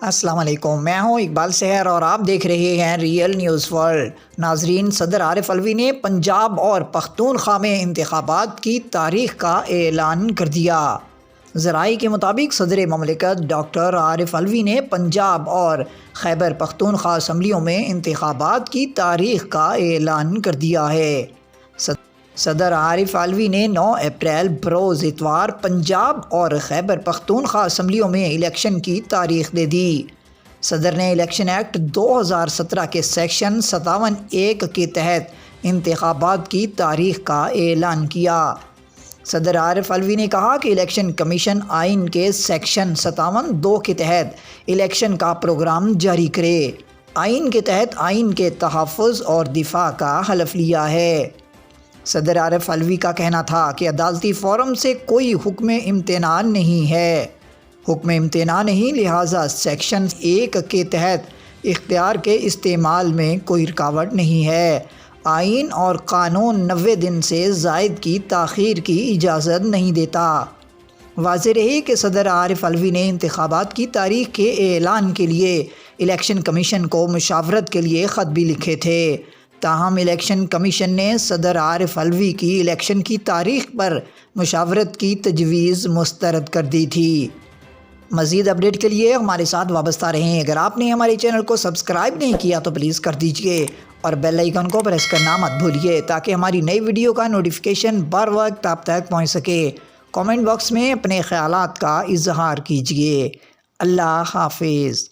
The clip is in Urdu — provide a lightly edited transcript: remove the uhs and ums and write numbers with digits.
السلام علیکم، میں ہوں اقبال سحر اور آپ دیکھ رہے ہیں ریئل نیوز ورلڈ۔ ناظرین، صدر عارف علوی نے پنجاب اور پختونخوا میں انتخابات کی تاریخ کا اعلان کر دیا۔ ذرائع کے مطابق صدر مملکت ڈاکٹر عارف علوی نے پنجاب اور خیبر پختونخوا اسمبلیوں میں انتخابات کی تاریخ کا اعلان کر دیا ہے۔ صدر عارف علوی نے 9 اپریل بروز اتوار پنجاب اور خیبر پختونخوا اسمبلیوں میں الیکشن کی تاریخ دے دی۔ صدر نے الیکشن ایکٹ 2017 کے سیکشن 57(1) کے تحت انتخابات کی تاریخ کا اعلان کیا۔ صدر عارف علوی نے کہا کہ الیکشن کمیشن آئین کے سیکشن 57(2) کے تحت الیکشن کا پروگرام جاری کرے۔ آئین کے تحت آئین کے تحفظ اور دفاع کا حلف لیا ہے۔ صدر عارف علوی کا کہنا تھا کہ عدالتی فورم سے کوئی حکم امتناع نہیں ہے۔ حکم امتناع نہیں، لہٰذا سیکشن 1 کے تحت اختیار کے استعمال میں کوئی رکاوٹ نہیں ہے۔ آئین اور قانون 90 دن سے زائد کی تاخیر کی اجازت نہیں دیتا۔ واضح رہے کہ صدر عارف علوی نے انتخابات کی تاریخ کے اعلان کے لیے الیکشن کمیشن کو مشاورت کے لیے خط بھی لکھے تھے، تاہم الیکشن کمیشن نے صدر عارف علوی کی الیکشن کی تاریخ پر مشاورت کی تجویز مسترد کر دی تھی۔ مزید اپڈیٹ کے لیے ہمارے ساتھ وابستہ رہیں۔ اگر آپ نے ہمارے چینل کو سبسکرائب نہیں کیا تو پلیز کر دیجئے اور بیل آئیکن کو پریس کرنا مت بھولیے تاکہ ہماری نئی ویڈیو کا نوٹیفیکیشن بر وقت آپ تک پہنچ سکے۔ کامنٹ باکس میں اپنے خیالات کا اظہار کیجئے۔ اللہ حافظ۔